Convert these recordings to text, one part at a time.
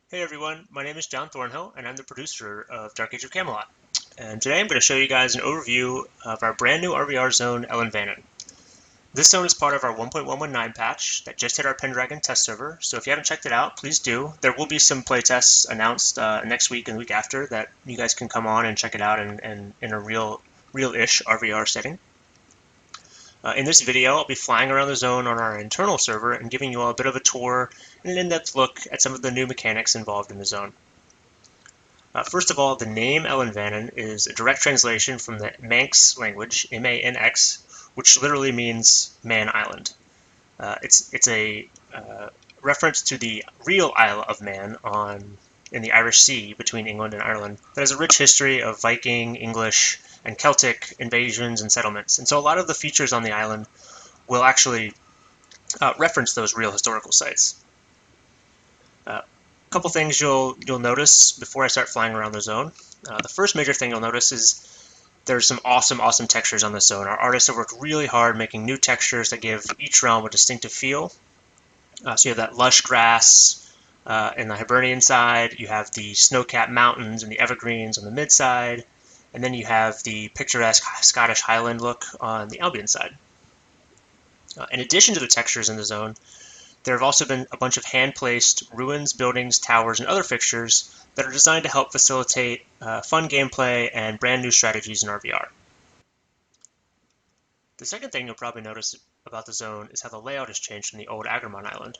Hey everyone, my name is John Thornhill and I'm the producer of Dark Age of Camelot. And today I'm going to show you guys an overview of our brand new RVR zone, Ellan Vannin. This zone is part of our 1.119 patch that just hit our Pendragon test server, so if you haven't checked it out, please do. There will be some playtests announced next week and the week after that you guys can come on and check it out in a real-ish RVR setting. In this video, I'll be flying around the zone on our internal server and giving you all a bit of a tour and an in-depth look at some of the new mechanics involved in the zone. First of all, the name Ellan Vannin is a direct translation from the Manx language, M-A-N-X, which literally means Man Island. It's a reference to the real Isle of Man in the Irish Sea between England and Ireland that has a rich history of Viking, English, and Celtic invasions and settlements. And so a lot of the features on the island will actually reference those real historical sites. A couple things you'll notice before I start flying around the zone. The first major thing you'll notice is there's some awesome textures on this zone. Our artists have worked really hard making new textures that give each realm a distinctive feel. So you have that lush grass in the Hibernian side, you have the snow-capped mountains and the evergreens on the mid side, and then you have the picturesque Scottish Highland look on the Albion side. In addition to the textures in the zone, there have also been a bunch of hand-placed ruins, buildings, towers, and other fixtures that are designed to help facilitate fun gameplay and brand new strategies in RVR. The second thing you'll probably notice about the zone is how the layout has changed from the old Aggermon Island.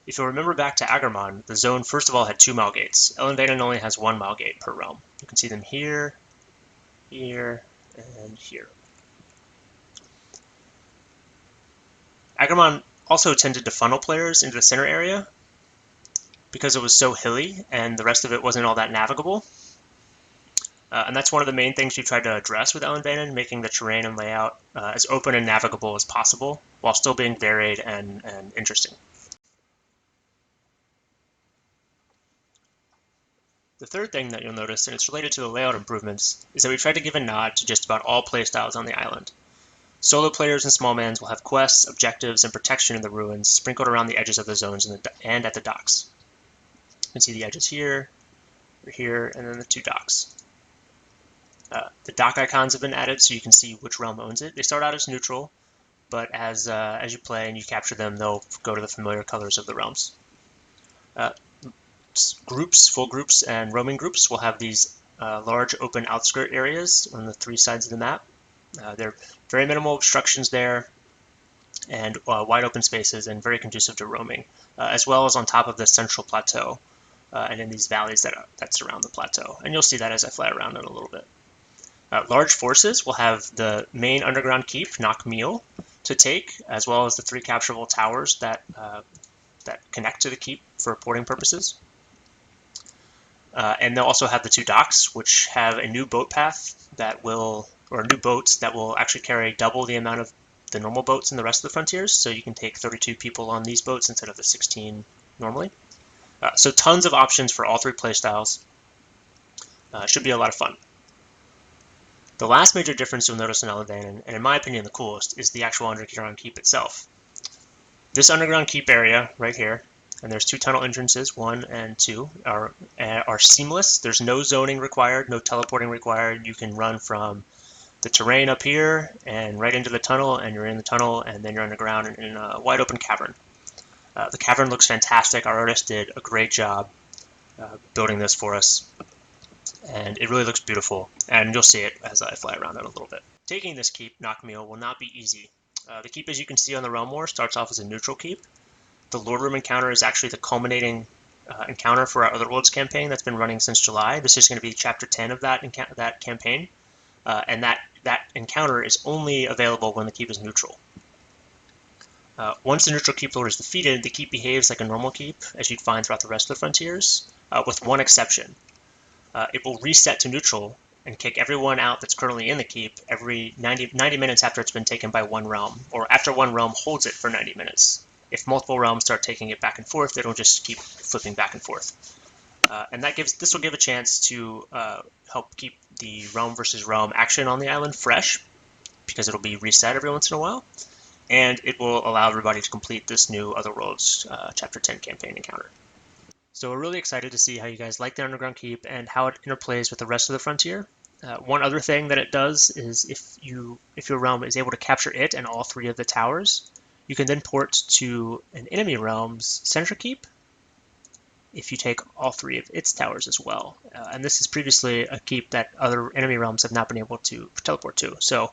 If you'll remember back to Aggermon, the zone first of all had 2 mile gates. Ellan Vannin only has 1 mile gate per realm. You can see them here, here, and here. Aggermon also tended to funnel players into the center area because it was so hilly and the rest of it wasn't all that navigable. And that's one of the main things we tried to address with Ellan Vannin, making the terrain and layout as open and navigable as possible while still being varied and interesting. The third thing that you'll notice, and it's related to the layout improvements, is that we tried to give a nod to just about all playstyles on the island. Solo players and small mans will have quests, objectives, and protection in the ruins sprinkled around the edges of the zones and at the docks. You can see the edges here, and then the 2 docks. The dock icons have been added so you can see which realm owns it. They start out as neutral, but as you play and you capture them, they'll go to the familiar colors of the realms. Groups, full groups, and roaming groups will have these large open outskirt areas on the 3 sides of the map. There are very minimal obstructions there and wide open spaces and very conducive to roaming, as well as on top of the central plateau and in these valleys that surround the plateau. And you'll see that as I fly around in a little bit. Large forces will have the main underground keep, Knockmeal, to take, as well as the 3 capturable towers that connect to the keep for reporting purposes. And they'll also have the 2 docks, which have a new boat path or new boats that will actually carry double the amount of the normal boats in the rest of the frontiers. So you can take 32 people on these boats instead of the 16 normally. So tons of options for all 3 playstyles. Should be a lot of fun. The last major difference you'll notice in Ellan Vannin, and in my opinion the coolest, is the actual underground keep itself. This underground keep area right here, and there's 2 tunnel entrances, 1 and 2, are seamless. There's no zoning required, no teleporting required. You can run from the terrain up here and right into the tunnel, and you're in the tunnel, and then you're underground in a wide open cavern. The cavern looks fantastic. Our artist did a great job building this for us, and it really looks beautiful, and you'll see it as I fly around it a little bit. Taking this keep, Knockmeal, will not be easy. The keep, as you can see on the Realm War, starts off as a neutral keep. The Lord Room encounter is actually the culminating encounter for our Otherworlds campaign that's been running since July. This is going to be Chapter 10 of that campaign, and that encounter is only available when the keep is neutral. Once the neutral keep lord is defeated, the keep behaves like a normal keep, as you'd find throughout the rest of the frontiers, with one exception. It will reset to neutral and kick everyone out that's currently in the keep every 90 minutes after it's been taken by 1 realm, or after 1 realm holds it for 90 minutes. If multiple realms start taking it back and forth, it'll just keep flipping back and forth. And this will give a chance to help keep the realm versus realm action on the island fresh, because it'll be reset every once in a while, and it will allow everybody to complete this new Otherworlds Chapter 10 campaign encounter. So we're really excited to see how you guys like the underground keep and how it interplays with the rest of the frontier. One other thing that it does is if your realm is able to capture it and all 3 of the towers, you can then port to an enemy realm's center keep if you take all 3 of its towers as well. And this is previously a keep that other enemy realms have not been able to teleport to. So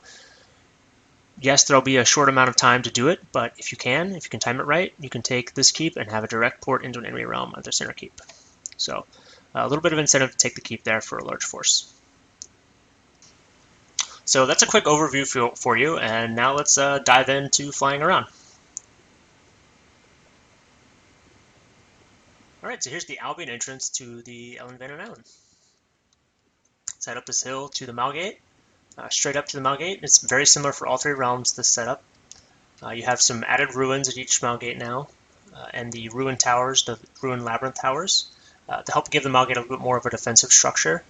yes, there'll be a short amount of time to do it, but if you can time it right, you can take this keep and have a direct port into an enemy realm at their center keep. So a little bit of incentive to take the keep there for a large force. So that's a quick overview for you, and now let's dive into flying around. All right, so here's the Albion entrance to the Ellan Vannin Island. Let's head up this hill to the Malgate. Straight up to the Malgate. It's very similar for all 3 realms, this setup. You have some added ruins at each Malgate now, and the ruin towers, the ruin labyrinth towers, to help give the Malgate a little bit more of a defensive structure.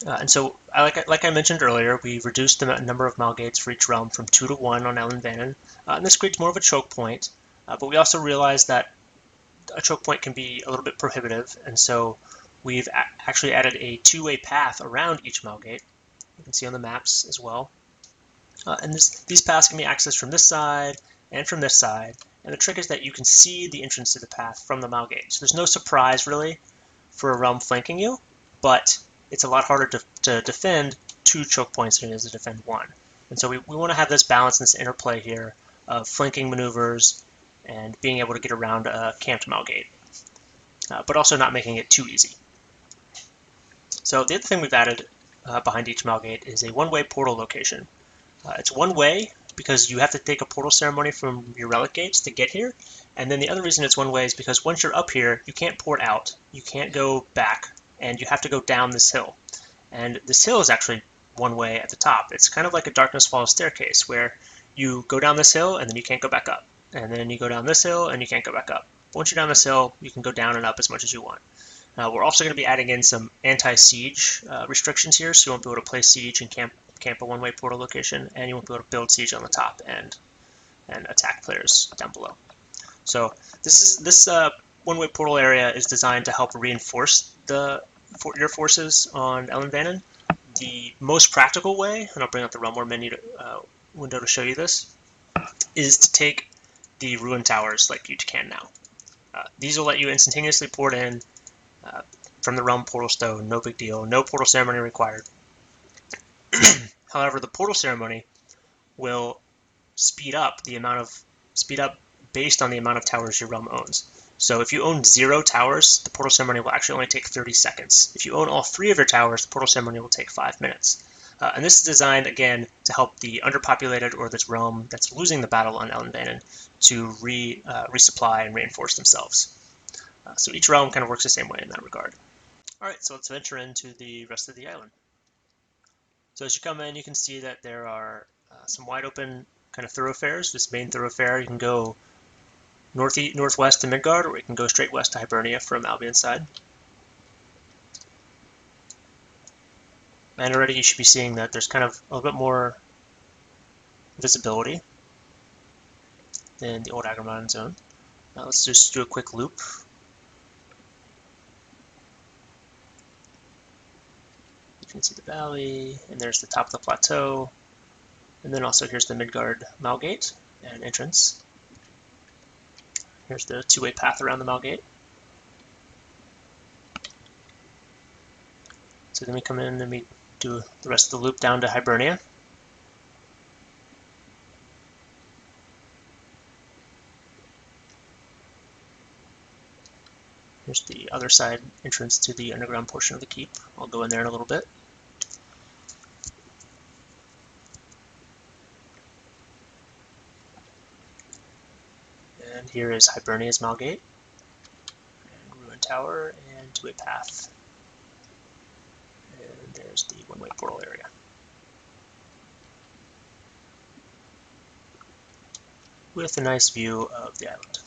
And so, like I mentioned earlier, we reduced the number of Malgates for each realm from 2 to 1 on Ellan Vannin, and this creates more of a choke point. But we also realized that a choke point can be a little bit prohibitive, and so we've actually added a 2-way path around each Malgate. You can see on the maps as well. And these paths can be accessed from this side and from this side. And the trick is that you can see the entrance to the path from the Malgate. So there's no surprise really for a realm flanking you, but it's a lot harder to defend 2 choke points than it is to defend 1. And so we want to have this balance and this interplay here of flanking maneuvers and being able to get around a camped Malgate, but also not making it too easy. So the other thing we've added behind each Malgate is a 1-way portal location. It's 1 way because you have to take a portal ceremony from your relic gates to get here, and then the other reason it's 1 way is because once you're up here, you can't port out, you can't go back, and you have to go down this hill. And this hill is actually 1 way at the top. It's kind of like a Darkness Falls staircase where you go down this hill and then you can't go back up. And then you go down this hill and you can't go back up. Once you're down this hill, you can go down and up as much as you want. We're also going to be adding in some anti-siege restrictions here, so you won't be able to place siege and camp a 1-way portal location, and you won't be able to build siege on the top end and attack players down below. So this 1-way portal area is designed to help reinforce your forces on Ellan Vannin. The most practical way, and I'll bring up the Realm War menu window to show you this, is to take the ruin towers like you can now. These will let you instantaneously port in from the Realm Portal Stone, no big deal, no portal ceremony required. However, the portal ceremony will speed up based on the amount of towers your realm owns. So if you own 0 towers, the portal ceremony will actually only take 30 seconds. If you own all 3 of your towers, the portal ceremony will take 5 minutes. And this is designed, again, to help the underpopulated or this realm that's losing the battle on Ellan Vannin to resupply and reinforce themselves. So each realm kind of works the same way in that regard. All right, so let's venture into the rest of the island. So as you come in, you can see that there are some wide open kind of thoroughfares. This main thoroughfare, you can go northwest to Midgard, or you can go straight west to Hibernia from Albion's side. And already you should be seeing that there's kind of a little bit more visibility than the old Agamemnon zone. Now let's just do a quick loop. You can see the valley, and there's the top of the plateau, and then also here's the Midgard Malgate and entrance. Here's the 2-way path around the Malgate. So then we come in and we do the rest of the loop down to Hibernia. Here's the other side entrance to the underground portion of the keep. I'll go in there in a little bit. And here is Hibernia's Malgate, and Ruin Tower, and 2-way path. And there's the 1-way portal area. With a nice view of the island.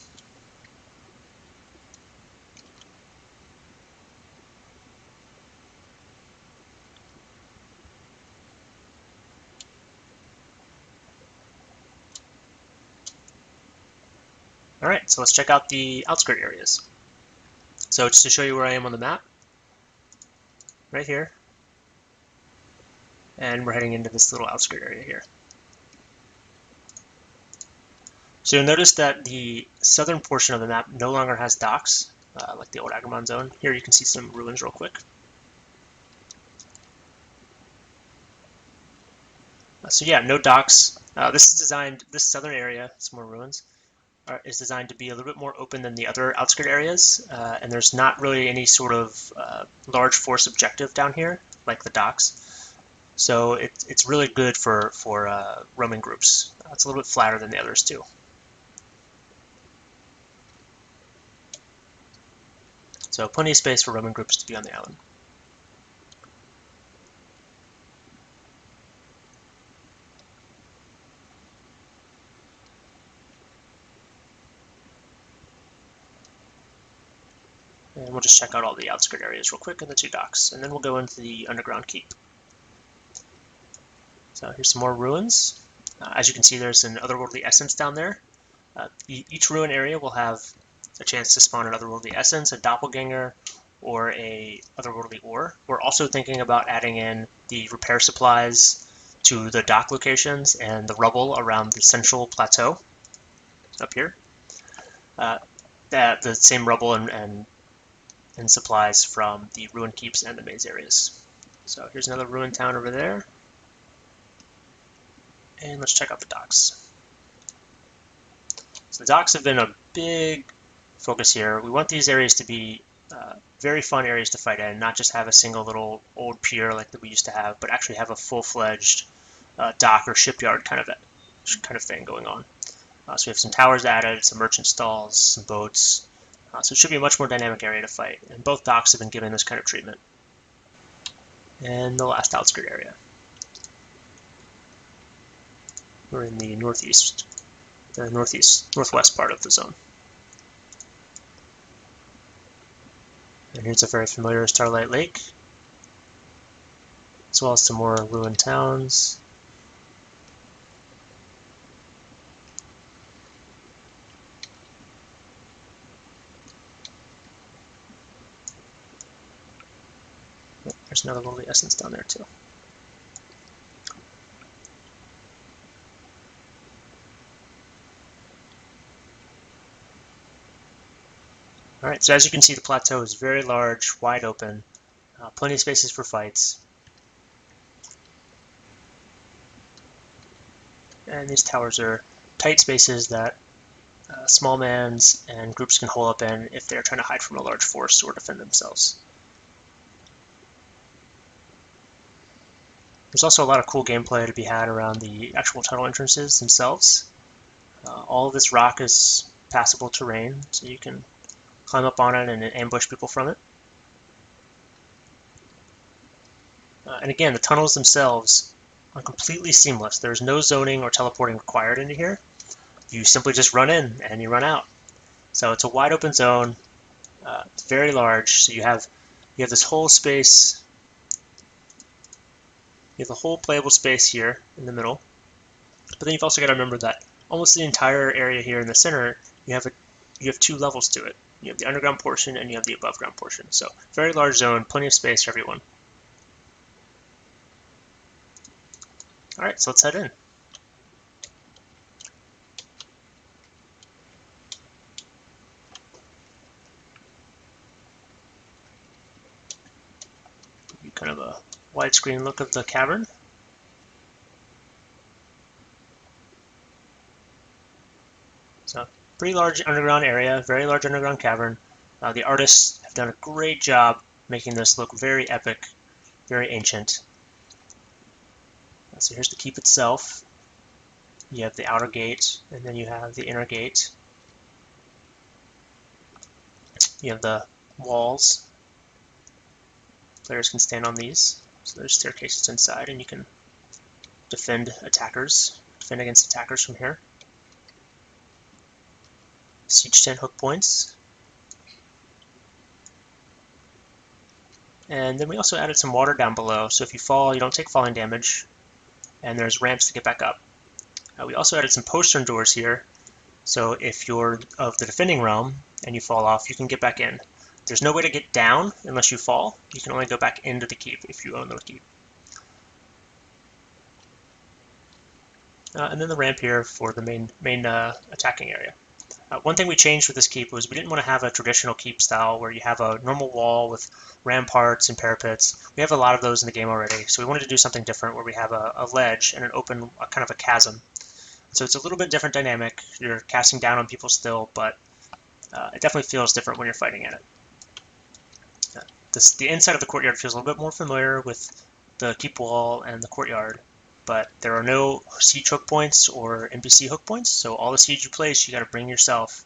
Alright, so let's check out the outskirt areas. So just to show you where I am on the map, right here, and we're heading into this little outskirt area here. So you'll notice that the southern portion of the map no longer has docks, like the old Agramon zone. Here you can see some ruins real quick. So yeah, no docks. This southern area, some more ruins, is designed to be a little bit more open than the other outskirt areas, and there's not really any sort of large force objective down here, like the docks. So it's really good for roaming groups. It's a little bit flatter than the others too. So plenty of space for roaming groups to be on the island. And we'll just check out all the outskirt areas real quick and the 2 docks, and then we'll go into the underground keep. So here's some more ruins. As you can see, there's an otherworldly essence down there. Each ruin area will have a chance to spawn an otherworldly essence, a doppelganger, or a otherworldly ore. We're also thinking about adding in the repair supplies to the dock locations and the rubble around the central plateau up here. The same rubble and supplies from the ruin keeps and the maze areas. So here's another ruin town over there. And let's check out the docks. So the docks have been a big focus here. We want these areas to be very fun areas to fight in, not just have a single little old pier like that we used to have, but actually have a full-fledged dock or shipyard kind of thing going on. So we have some towers added, some merchant stalls, some boats. So it should be a much more dynamic area to fight, and both docks have been given this kind of treatment. And the last outskirt area. We're in the northwest part of the zone. And here's a very familiar Starlight Lake, as well as some more ruined towns. There's another lovely essence down there too. Alright, so as you can see, the plateau is very large, wide open, plenty of spaces for fights. And these towers are tight spaces that small mans and groups can hole up in if they're trying to hide from a large force or defend themselves. There's also a lot of cool gameplay to be had around the actual tunnel entrances themselves. All of this rock is passable terrain, so you can climb up on it and ambush people from it. And again, the tunnels themselves are completely seamless. There's no zoning or teleporting required into here. You simply just run in and you run out. So it's a wide open zone. It's very large. So you have this whole space. You have the whole playable space here in the middle. But then you've also got to remember that almost the entire area here in the center, you have 2 levels to it. You have the underground portion and you have the above ground portion. So very large zone, plenty of space for everyone. All right, so let's head in. Give you kind of a widescreen look of the cavern. So pretty large underground area, very large underground cavern. The artists have done a great job making this look very epic, very ancient. So here's the keep itself. You have the outer gate, and then you have the inner gate. You have the walls. Players can stand on these. So there's staircases inside, and you can defend against attackers from here. Siege tent hook points. And then we also added some water down below, so if you fall, you don't take falling damage, and there's ramps to get back up. We also added some postern doors here, so if you're of the defending realm and you fall off, you can get back in. There's no way to get down unless you fall. You can only go back into the keep if you own the keep. And then the ramp here for the main attacking area. One thing we changed with this keep was we didn't want to have a traditional keep style where you have a normal wall with ramparts and parapets. We have a lot of those in the game already, so we wanted to do something different where we have a ledge and an open, kind of a chasm. So it's a little bit different dynamic. You're casting down on people still, but it definitely feels different when you're fighting in it. The inside of the courtyard feels a little bit more familiar with the keep wall and the courtyard, but there are no siege hook points or NPC hook points, so all the siege you place, you got to bring yourself.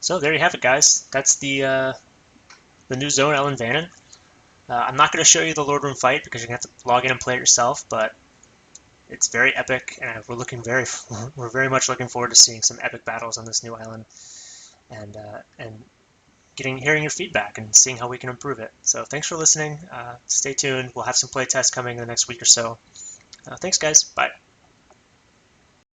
So there you have it, guys. That's the new zone, Ellan Vannin. I'm not going to show you the Lord Room fight because you're going to have to log in and play it yourself, but it's very epic, and we're very much looking forward to seeing some epic battles on this new island, and hearing your feedback and seeing how we can improve it. So thanks for listening. Stay tuned. We'll have some play tests coming in the next week or so. Thanks, guys. Bye.